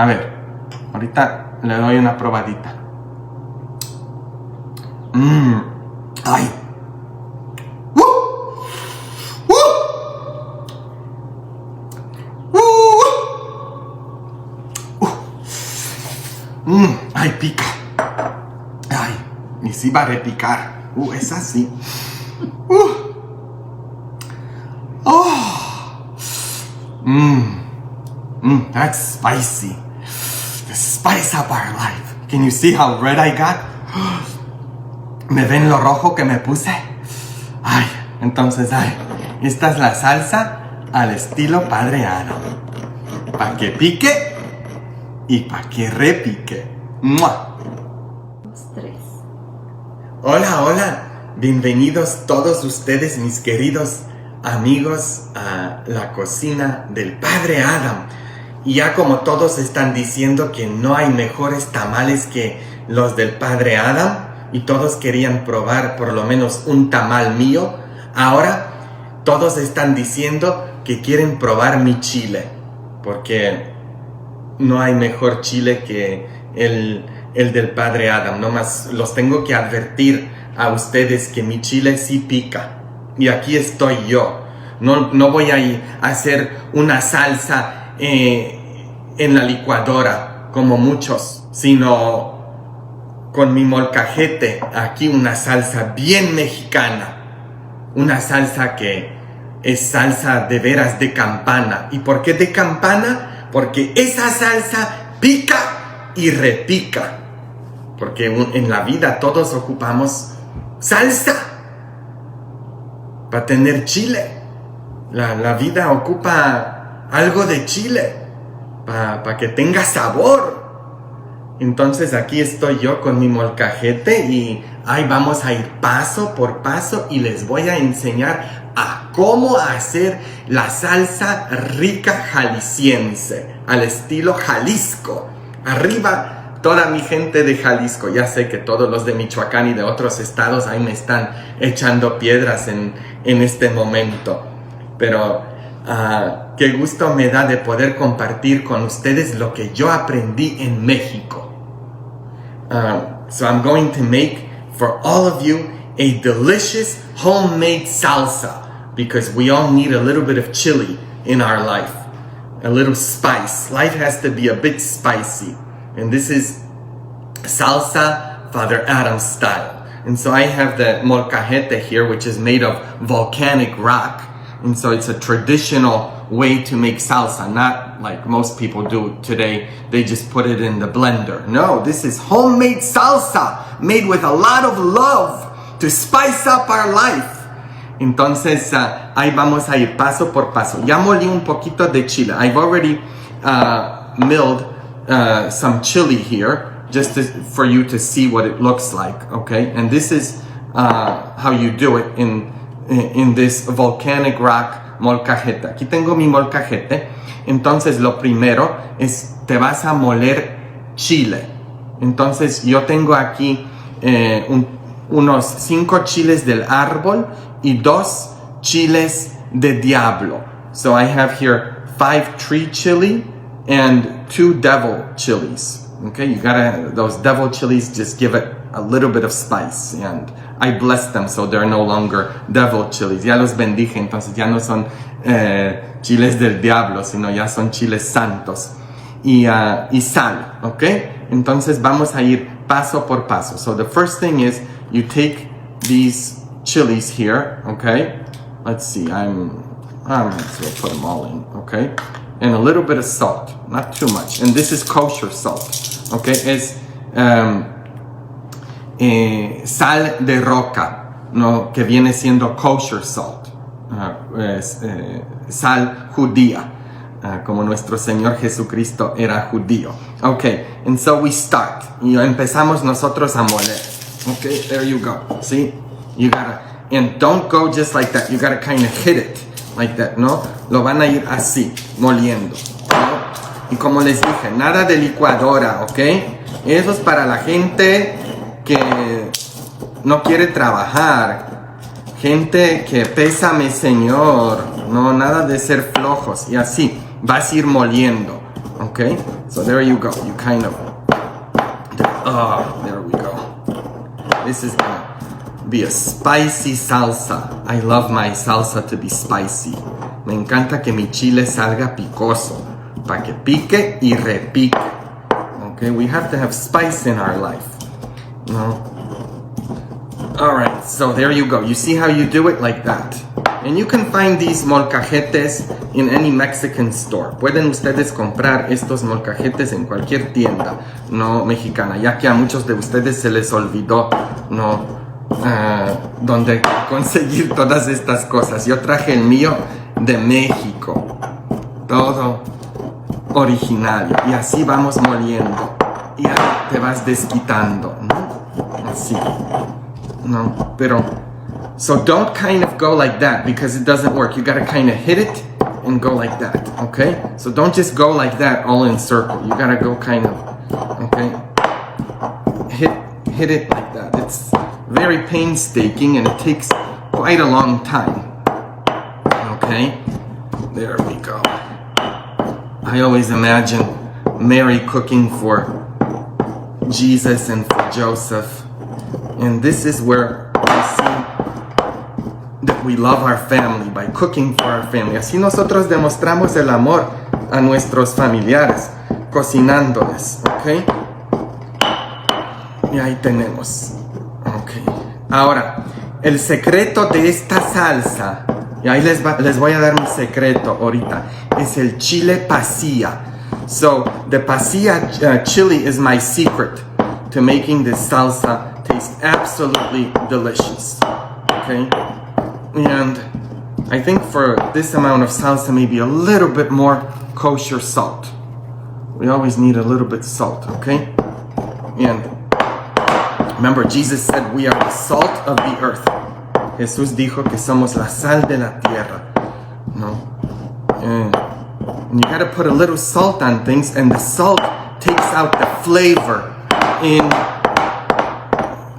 A ver, ahorita le doy una probadita. Ay. Ay, pica. Ay, y sí va a repicar. Es así. That's spicy. The spice of our life. Can you see how red I got? ¿Me ven lo rojo que me puse? Ay, entonces, esta es la salsa al estilo Padre Adam. Pa' que pique y pa' que repique. ¡Mua! 2, 3. Hola, hola. Bienvenidos todos ustedes, mis queridos amigos, a la cocina del Padre Adam. Y ya como todos están diciendo que no hay mejores tamales que los del Padre Adam, y todos querían probar por lo menos un tamal mío, ahora todos están diciendo que quieren probar mi chile, porque no hay mejor chile que el del Padre Adam. Nomás los tengo que advertir a ustedes que mi chile sí pica. Y aquí estoy yo. No voy a hacer una salsa en la licuadora como muchos, sino con mi molcajete. Aquí una salsa bien mexicana. Una salsa que es salsa de veras de campana. ¿Y por qué de campana? Porque esa salsa pica y repica. Porque en la vida todos ocupamos salsa para tener chile. La vida ocupa algo de chile para que tenga sabor. Entonces aquí estoy yo con mi molcajete y ahí vamos a ir paso por paso y les voy a enseñar a cómo hacer la salsa rica jalisciense al estilo Jalisco. Arriba toda mi gente de Jalisco. Ya sé que todos los de Michoacán y de otros estados ahí me están echando piedras en este momento. Pero qué gusto me da de poder compartir con ustedes lo que yo aprendí en México. So I'm going to make for all of you a delicious homemade salsa, because we all need a little bit of chili in our life. A little spice. Life has to be a bit spicy. And this is salsa Father Adam style. And so I have the molcajete here, which is made of volcanic rock. And so it's a traditional way to make salsa, not like most people do today. They just put it in the blender. No, this is homemade salsa made with a lot of love to spice up our life. Entonces, ahí vamos a ir paso por paso. Ya molí un poquito de chile. I've already milled some chili here, just for you to see what it looks like, okay? And this is how you do it in this volcanic rock molcajete. Aquí tengo mi molcajete. Entonces lo primero es, te vas a moler chile. Entonces yo tengo aquí unos 5 chiles del árbol y 2 chiles de diablo. So I have here 5 tree chili and 2 devil chilies. Okay, you gotta, those devil chilies just give it a little bit of spice, and I bless them so they're no longer devil chilies. Ya los bendije, entonces ya no son chiles del diablo, sino ya son chiles santos. Y sal, ¿ok? Entonces vamos a ir paso por paso. So the first thing is, you take these chilies here, okay? Let's see, I'm going to put them all in, okay? And a little bit of salt, not too much. And this is kosher salt, okay? Es sal de roca, no, que viene siendo kosher salt. Sal judía, como nuestro Señor Jesucristo era judío. Okay, and so we start. Y empezamos nosotros a moler. Okay, there you go. See? You gotta, and don't go just like that. You gotta kind of hit it like that, ¿no? Lo van a ir así, moliendo, ¿no? Y como les dije, nada de licuadora, ¿ok? Eso es para la gente que no quiere trabajar. Gente que pésame, Señor. No, nada de ser flojos. Y así vas a ir moliendo, Okay? So there you go. You kind of... there we go. This is gonna be a spicy salsa. I love my salsa to be spicy. Me encanta que mi chile salga picoso. Para que pique y repique. Okay? We have to have spice in our life. No? Alright, so there you go. You see how you do it? Like that. And you can find these molcajetes in any Mexican store. Pueden ustedes comprar estos molcajetes en cualquier tienda no mexicana, ya que a muchos de ustedes se les olvidó dónde conseguir todas estas cosas. Yo traje el mío de México. Todo original. Y así vamos moliendo. Y ahí te vas desquitando, ¿no? Así. No, pero... So don't kind of go like that because it doesn't work. You gotta kind of hit it and go like that, okay? So don't just go like that all in circle. You gotta go kind of, okay? Hit it like that. It's very painstaking and it takes quite a long time, okay? There we go. I always imagine Mary cooking for Jesus and for Joseph. And this is where I see that we love our family by cooking for our family. Así nosotros demostramos el amor a nuestros familiares, cocinándoles, ¿ok? Y ahí tenemos, ¿ok? Ahora, el secreto de esta salsa, y ahí les voy a dar mi secreto ahorita, es el chile pasilla. So, the pasilla chili is my secret to making this salsa taste absolutely delicious, okay? And I think for this amount of salsa, maybe a little bit more kosher salt. We always need a little bit salt, okay? And remember, Jesus said we are the salt of the earth. Jesús dijo que somos la sal de la tierra. No? And you gotta put a little salt on things, and the salt takes out the flavor in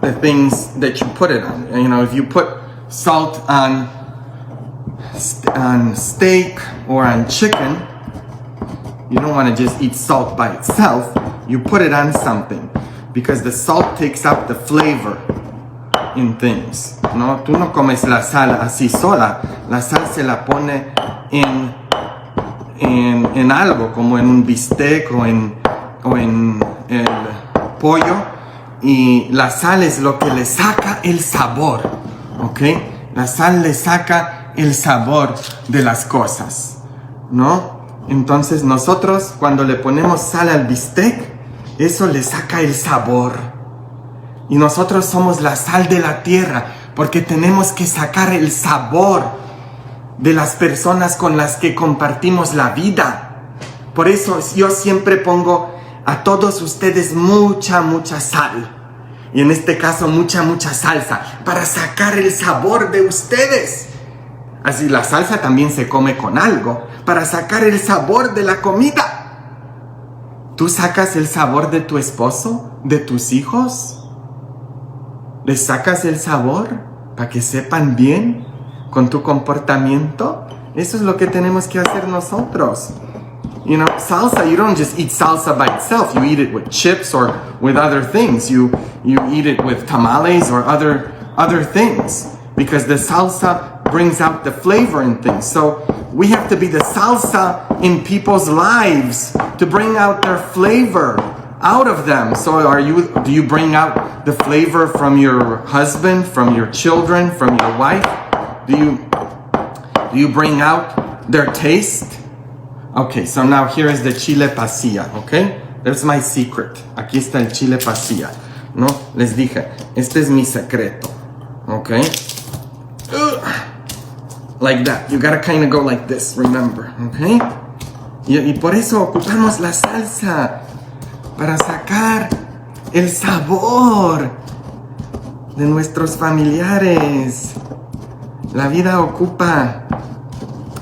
the things that you put it on. You know, if you put salt on steak or on chicken, you don't want to just eat salt by itself. You put it on something because the salt takes out the flavor in things. No, tú no comes la sal así sola. La sal se la pone en algo, como en un bistec o en el pollo, y la sal es lo que le saca el sabor. ¿Ok? La sal le saca el sabor de las cosas, ¿no? Entonces nosotros cuando le ponemos sal al bistec, eso le saca el sabor. Y nosotros somos la sal de la tierra porque tenemos que sacar el sabor de las personas con las que compartimos la vida. Por eso yo siempre pongo a todos ustedes mucha sal. Y en este caso mucha salsa para sacar el sabor de ustedes. Así la salsa también se come con algo para sacar el sabor de la comida. ¿Tú sacas el sabor de tu esposo? ¿De tus hijos? ¿Les sacas el sabor para que sepan bien con tu comportamiento? Eso es lo que tenemos que hacer nosotros. You know, salsa, you don't just eat salsa by itself. You eat it with chips or with other things. You eat it with tamales or other things. Because the salsa brings out the flavor in things. So we have to be the salsa in people's lives to bring out their flavor out of them. So do you bring out the flavor from your husband, from your children, from your wife? Do you bring out their taste? Okay, so now here is the chile pasilla, okay? There's my secret. Aquí está el chile pasilla, ¿no? Les dije, este es mi secreto, okay? Like that. You gotta kind of go like this, remember, okay? Y por eso ocupamos la salsa, para sacar el sabor de nuestros familiares. La vida ocupa.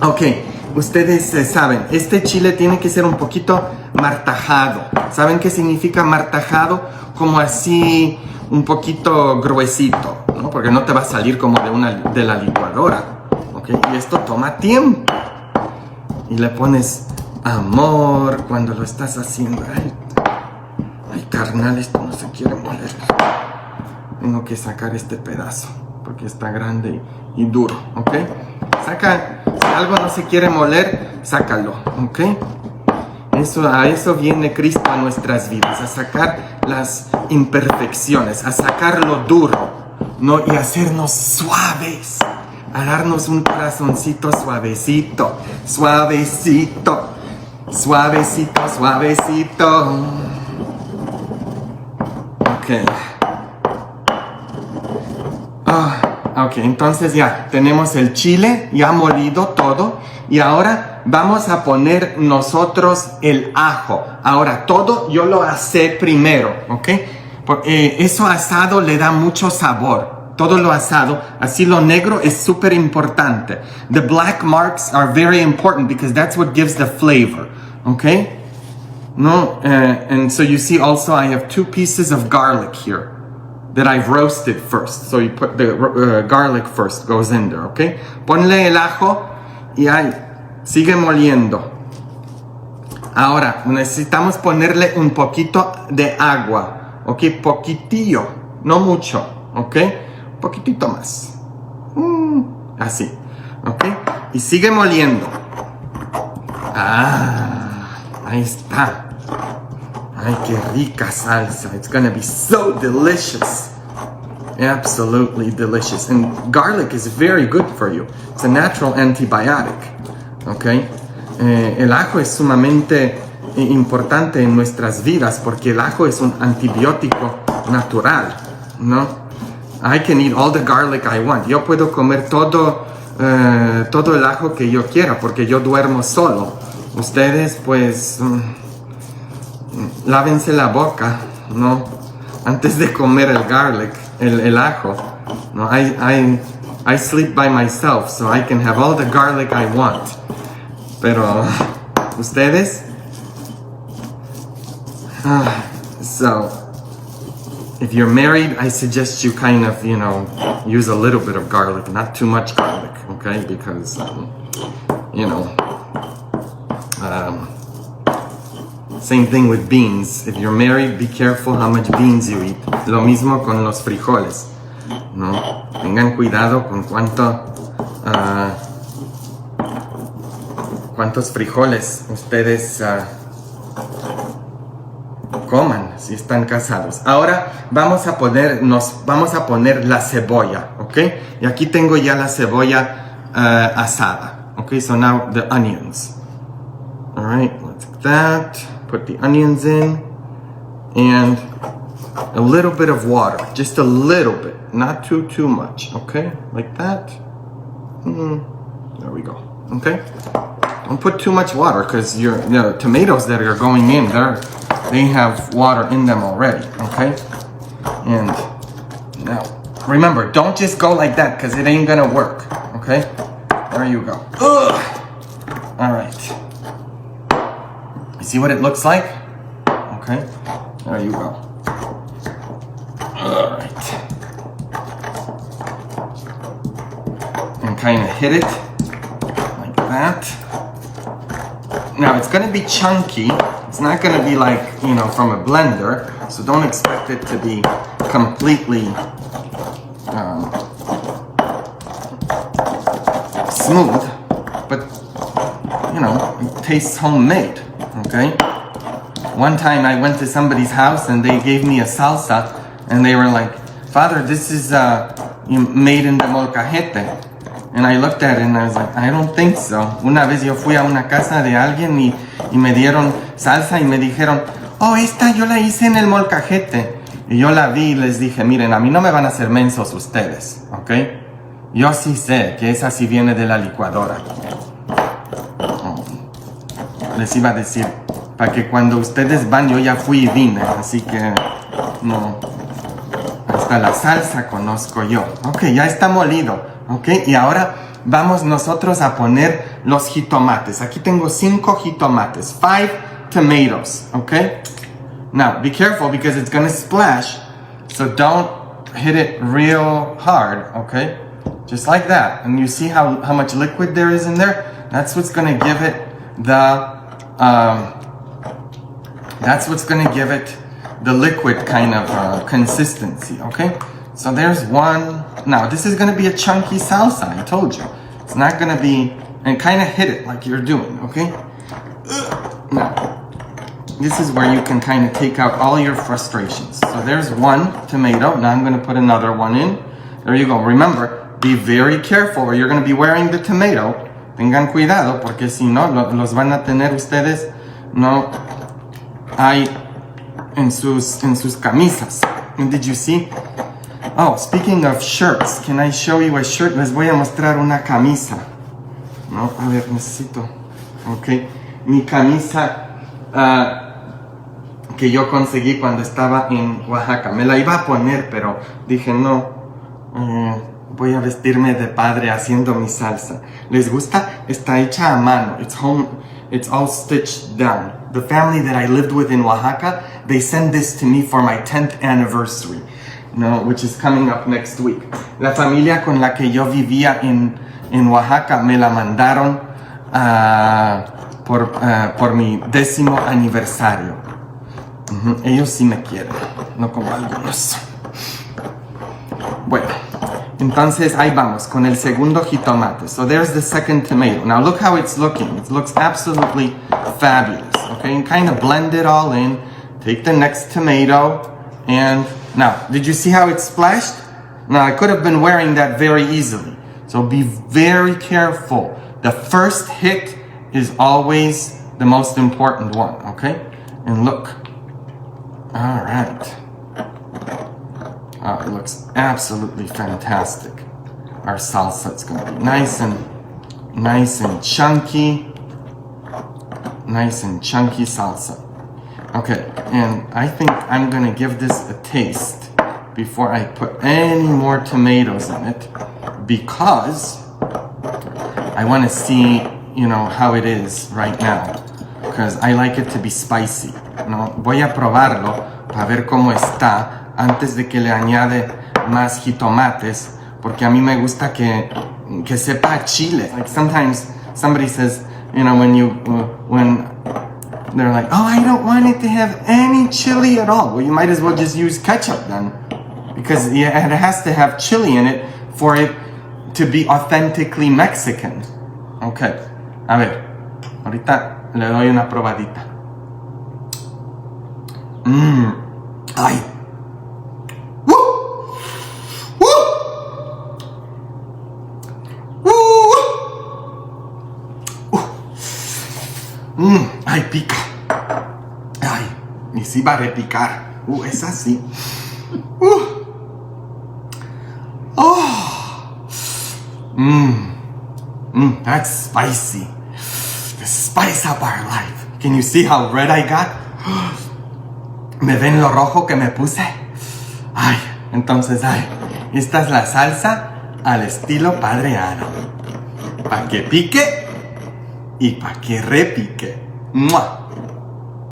Okay. Ustedes saben, este chile tiene que ser un poquito martajado. ¿Saben qué significa martajado? Como así, un poquito gruesito, ¿no? Porque no te va a salir como de la licuadora, ¿ok? Y esto toma tiempo. Y le pones amor cuando lo estás haciendo. Ay, carnal, esto no se quiere moler. Tengo que sacar este pedazo porque está grande y duro, ¿ok? Saca, si algo no se quiere moler, sácalo, ¿ok? A eso viene Cristo a nuestras vidas, a sacar las imperfecciones, a sacar lo duro, ¿no? Y hacernos suaves, a darnos un corazoncito suavecito, suavecito, suavecito, suavecito. Ok. Ok, entonces ya tenemos el chile ya molido todo y ahora vamos a poner nosotros el ajo. Ahora todo yo lo asé primero, ¿ok? Eso asado le da mucho sabor. Todo lo asado, así lo negro es súper importante. The black marks are very important because that's what gives the flavor, ¿ok? No, and so you see also I have 2 pieces of garlic here that I've roasted first. So you put the garlic first, goes in there, ¿ok? Ponle el ajo y ahí, sigue moliendo. Ahora, necesitamos ponerle un poquito de agua, ¿ok? Poquitillo, no mucho, ¿ok? Poquitito más. Así, ¿ok? Y sigue moliendo. Ahí está. Ay, qué rica salsa. It's gonna be so delicious. Absolutely delicious. And garlic is very good for you. It's a natural antibiotic. Okay? El ajo es sumamente importante en nuestras vidas porque el ajo es un antibiótico natural, ¿no? I can eat all the garlic I want. Yo puedo comer todo el ajo que yo quiera porque yo duermo solo. Ustedes, pues... lávense la boca, ¿no? Antes de comer el garlic, el ajo. No, I sleep by myself, so I can have all the garlic I want. Pero, ¿ustedes? So, if you're married, I suggest you kind of, use a little bit of garlic, not too much garlic, okay? Because, same thing with beans. If you're married, be careful how much beans you eat. Lo mismo con los frijoles, ¿no? Tengan cuidado con cuántos frijoles ustedes coman si están casados. Ahora vamos a poner la cebolla, ¿ok? Y aquí tengo ya la cebolla asada, ¿ok? So now the onions. All right, like that. Put the onions in and a little bit of water, just a little bit, not too much, okay? Like that. There we go, okay? Don't put too much water because the tomatoes that are going in there, they have water in them already, okay? And now, remember, don't just go like that because it ain't gonna work, okay? There you go. Ugh. All right. You see what it looks like? Okay, there you go. All right. And kind of hit it like that. Now it's going to be chunky. It's not going to be like, from a blender. So don't expect it to be completely smooth. But, it tastes homemade. Okay? One time I went to somebody's house and they gave me a salsa and they were like, Father, this is made in the molcajete. And I looked at it and I was like, I don't think so. Una vez yo fui a una casa de alguien y me dieron salsa y me dijeron, oh, esta yo la hice en el molcajete. Y yo la vi y les dije, miren, a mí no me van a hacer mensos ustedes, ¿ok? Yo sí sé que esa sí viene de la licuadora. Les iba a decir, para que cuando ustedes van, yo ya fui y vine, así que no, hasta la salsa conozco yo. Ok, ya está molido, ok, y ahora vamos nosotros a poner los jitomates. Aquí tengo 5 jitomates, 5 tomatoes, ok. Now, be careful because it's gonna splash, so don't hit it real hard, okay, just like that. And you see how much liquid there is in there? That's what's gonna give it the that's what's going to give it the liquid kind of consistency, okay? So there's one. Now, this is going to be a chunky salsa, I told you. It's not going to be, and kind of hit it like you're doing, okay? Now, this is where you can kind of take out all your frustrations. So there's one tomato. Now I'm going to put another one in. There you go. Remember, be very careful or you're going to be wearing the tomato. Tengan cuidado porque si no, los van a tener ustedes, no hay en sus camisas. And did you see? Oh, speaking of shirts, can I show you a shirt? Les voy a mostrar una camisa. No, a ver, necesito. Ok. Mi camisa que yo conseguí cuando estaba en Oaxaca. Me la iba a poner, pero dije no. Voy a vestirme de padre haciendo mi salsa. ¿Les gusta? Está hecha a mano. It's home. It's all stitched down. The family that I lived with in Oaxaca, they sent this to me for my 10th anniversary, which is coming up next week. La familia con la que yo vivía en Oaxaca me la mandaron por mi 10º aniversario. Ellos sí me quieren, no como algunos. Bueno, entonces ahí vamos con el segundo jitomate. So there's the second tomato. Now look how it's looking. It looks absolutely fabulous. Okay, and kind of blend it all in. Take the next tomato and now, did you see how it splashed? Now I could have been wearing that very easily. So be very careful. The first hit is always the most important one, okay? And look. All right. Oh, it looks absolutely fantastic. Our salsa is going to be nice and chunky. Nice and chunky salsa. Okay, and I think I'm going to give this a taste before I put any more tomatoes in it because I want to see, how it is right now because I like it to be spicy. Voy a probarlo para ver cómo está antes de que le añade más jitomates, porque a mí me gusta que sepa a chile. Like sometimes somebody says, when they're like, oh, I don't want it to have any chili at all. Well, you might as well just use ketchup then, because it has to have chili in it for it to be authentically Mexican. Okay, a ver, ahorita le doy una probadita. Ay. Ay, pica. Ay, y sí va a repicar. Es así. That's spicy. The spice of our life. Can you see how red I got? ¿Me ven lo rojo que me puse? Ay, entonces, esta es la salsa al estilo Padre Pa' que pique y pa' que repique. ¡Mua!